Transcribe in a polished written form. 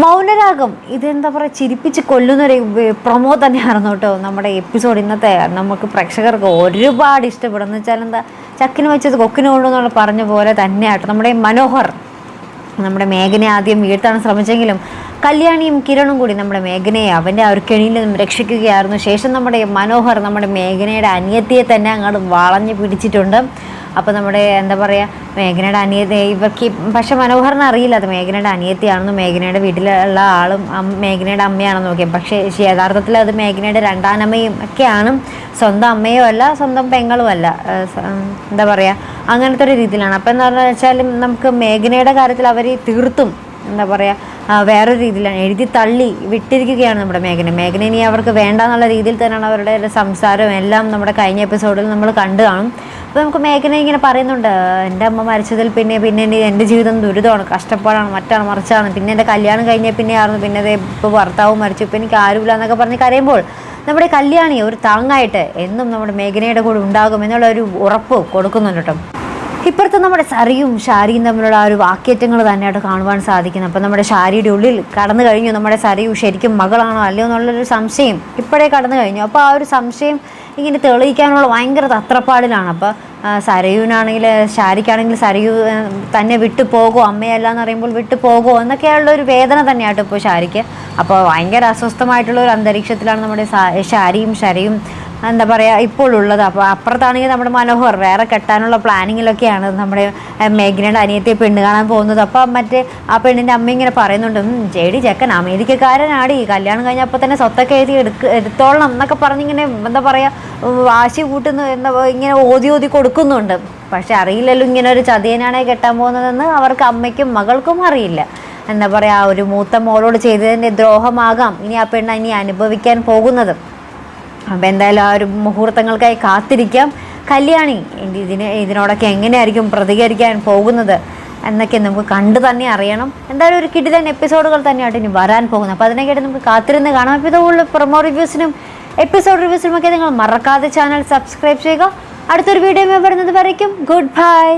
മൗനരാഗം ഇതെന്താ പറയുക, ചിരിപ്പിച്ച് കൊല്ലുന്നൊരു പ്രൊമോ തന്നെയായിരുന്നു കേട്ടോ നമ്മുടെ എപ്പിസോഡ്. ഇന്നത്തെ നമുക്ക് പ്രേക്ഷകർക്ക് ഒരുപാട് ഇഷ്ടപ്പെടുന്നു വെച്ചാൽ എന്താ, ചക്കിന് വെച്ചത് കൊക്കിന് കൊണ്ടുവന്നുള്ള പറഞ്ഞ പോലെ തന്നെയാട്ടോ നമ്മുടെ മനോഹർ നമ്മുടെ മേഘനെ ആദ്യം വീഴ്ത്താൻ ശ്രമിച്ചെങ്കിലും കല്യാണിയും കിരണും കൂടി നമ്മുടെ മേഘനയെ അവൻ്റെ ആ ഒരു കെണിയിൽ നിന്നും രക്ഷിക്കുകയായിരുന്നു. ശേഷം നമ്മുടെ മനോഹർ നമ്മുടെ മേഘനയുടെ അനിയത്തിയെ തന്നെ അങ്ങോട്ട് വളഞ്ഞു പിടിച്ചിട്ടുണ്ട്. അപ്പോൾ നമ്മുടെ എന്താ പറയുക, മേഘനയുടെ അനിയത്തി ഇവർക്ക് പക്ഷെ മനോഹറിന് അറിയില്ല അത് മേഘനയുടെ അനിയത്തിയാണെന്നും മേഘനയുടെ വീട്ടിലുള്ള ആളും മേഘനയുടെ അമ്മയാണെന്ന് നോക്കിയത്. പക്ഷേ യഥാർത്ഥത്തിൽ അത് മേഘനയുടെ രണ്ടാനമ്മയും ഒക്കെയാണ്, സ്വന്തം അമ്മയോ അല്ല സ്വന്തം പെങ്ങളും അല്ല. എന്താ പറയുക, അങ്ങനത്തെ ഒരു രീതിയിലാണ്. അപ്പം എന്താ വെച്ചാലും നമുക്ക് മേഘനയുടെ കാര്യത്തിൽ അവർ തീർത്തും എന്താ പറയുക വേറൊരു രീതിയിലാണ് എഴുതി തള്ളി വിട്ടിരിക്കുകയാണ് നമ്മുടെ മേഘന ഇനി അവർക്ക് വേണ്ട എന്നുള്ള രീതിയിൽ തന്നെയാണ് അവരുടെ സംസാരവും എല്ലാം നമ്മുടെ കഴിഞ്ഞ എപ്പിസോഡിൽ നമ്മൾ കണ്ടു കാണും. അപ്പോൾ നമുക്ക് മേഘന ഇങ്ങനെ പറയുന്നുണ്ട്, എൻ്റെ അമ്മ മരിച്ചതിൽ പിന്നെ എൻ്റെ ജീവിതം ദുരിതമാണ്, കഷ്ടപ്പാടാണ്, മറ്റാണ് മറിച്ചാണ്, പിന്നെ എൻ്റെ കല്യാണം കഴിഞ്ഞ പിന്നെയായിരുന്നു, പിന്നെ ഇപ്പോൾ ഭർത്താവും മരിച്ചു, ഇപ്പോൾ എനിക്ക് ആരുമില്ല എന്നൊക്കെ പറഞ്ഞ് കരയുമ്പോൾ നമ്മുടെ കല്യാണി ഒരു താങ്ങായിട്ട് എന്നും നമ്മുടെ മേഘനയുടെ കൂടെ ഉണ്ടാകും എന്നുള്ള ഒരു ഉറപ്പ് കൊടുക്കുന്നുണ്ട് കേട്ടോ. ഇപ്പുറത്ത് നമ്മുടെ സരിയും ഷാരിയും തമ്മിലുള്ള ആ ഒരു വാക്കേറ്റങ്ങൾ തന്നെയായിട്ട് കാണുവാൻ സാധിക്കുന്നത്. അപ്പം നമ്മുടെ ഷാരിയുടെ ഉള്ളിൽ കടന്നു കഴിഞ്ഞു നമ്മുടെ സരിയു ശരിക്കും മകളാണോ അല്ലയോ എന്നുള്ളൊരു സംശയം ഇപ്പോഴേ കടന്നു കഴിഞ്ഞു. അപ്പോൾ ആ ഒരു സംശയം ഇങ്ങനെ തെളിയിക്കാനുള്ള ഭയങ്കര തത്രപ്പാടിലാണ്. അപ്പോൾ സരയുവിനാണെങ്കിൽ ഷാരിക്കാണെങ്കിൽ സരയു തന്നെ വിട്ടു പോകുമോ, അമ്മയല്ല എന്ന് പറയുമ്പോൾ വിട്ടു പോകുമോ എന്നൊക്കെയുള്ള ഒരു വേദന തന്നെയായിട്ട് ഇപ്പോൾ ഷാരിക്ക്. അപ്പോൾ ഭയങ്കര അസ്വസ്ഥമായിട്ടുള്ള ഒരു അന്തരീക്ഷത്തിലാണ് നമ്മുടെ ഷാരിയും ഷരയും എന്താ പറയുക ഇപ്പോൾ ഉള്ളത്. അപ്പോൾ അപ്പുറത്താണെങ്കിൽ നമ്മുടെ മനോഹർ വേറെ കെട്ടാനുള്ള പ്ലാനിങ്ങിലൊക്കെയാണ് നമ്മുടെ മേഘനയുടെ അനിയത്തെ പെണ്ണ് കാണാൻ പോകുന്നത്. അപ്പം മറ്റേ ആ പെണ്ണിൻ്റെ അമ്മ ഇങ്ങനെ പറയുന്നുണ്ട്, ചേടി ചെക്കൻ അമേരിക്കക്കാരനാടി, കല്യാണം കഴിഞ്ഞപ്പോൾ തന്നെ സ്വത്തൊക്കെ എടുത്തോളണം എന്നൊക്കെ പറഞ്ഞിങ്ങനെ എന്താ പറയുക വാശി കൂട്ടുന്നു ഇങ്ങനെ ഓതി കൊടുക്കുന്നുണ്ട്. പക്ഷെ അറിയില്ലല്ലോ ഇങ്ങനെ ഒരു ചതിയനാണേ കെട്ടാൻ പോകുന്നതെന്ന് അവർക്ക് അമ്മയ്ക്കും മകൾക്കും അറിയില്ല. എന്താ പറയുക, ആ ഒരു മൂത്ത മോളോട് ചെയ്തതിൻ്റെ ദ്രോഹമാകാം ഇനി ആ പെണ്ണ് ഇനി അനുഭവിക്കാൻ പോകുന്നത്. അപ്പം എന്തായാലും ആ ഒരു മുഹൂർത്തങ്ങൾക്കായി കാത്തിരിക്കാം. കല്യാണി ഇതിനോടൊക്കെ എങ്ങനെയായിരിക്കും പ്രതികരിക്കാൻ പോകുന്നത് എന്നൊക്കെ നമുക്ക് കണ്ടു തന്നെ അറിയണം. എന്തായാലും ഒരു കിടിലൻ എപ്പിസോഡുകൾ തന്നെയായിട്ട് ഇനി വരാൻ പോകുന്നത്. അപ്പോൾ അതിനൊക്കെയായിട്ട് നമുക്ക് കാത്തിരുന്ന് കാണാം. അപ്പോൾ ഇതുപോലുള്ള പ്രൊമോ റിവ്യൂസിനും എപ്പിസോഡ് റിവ്യൂസിനും ഒക്കെ നിങ്ങൾ മറക്കാതെ ചാനൽ സബ്സ്ക്രൈബ് ചെയ്യുക. അടുത്തൊരു വീഡിയോ വരുന്നത് വരയ്ക്കും ഗുഡ് ബൈ.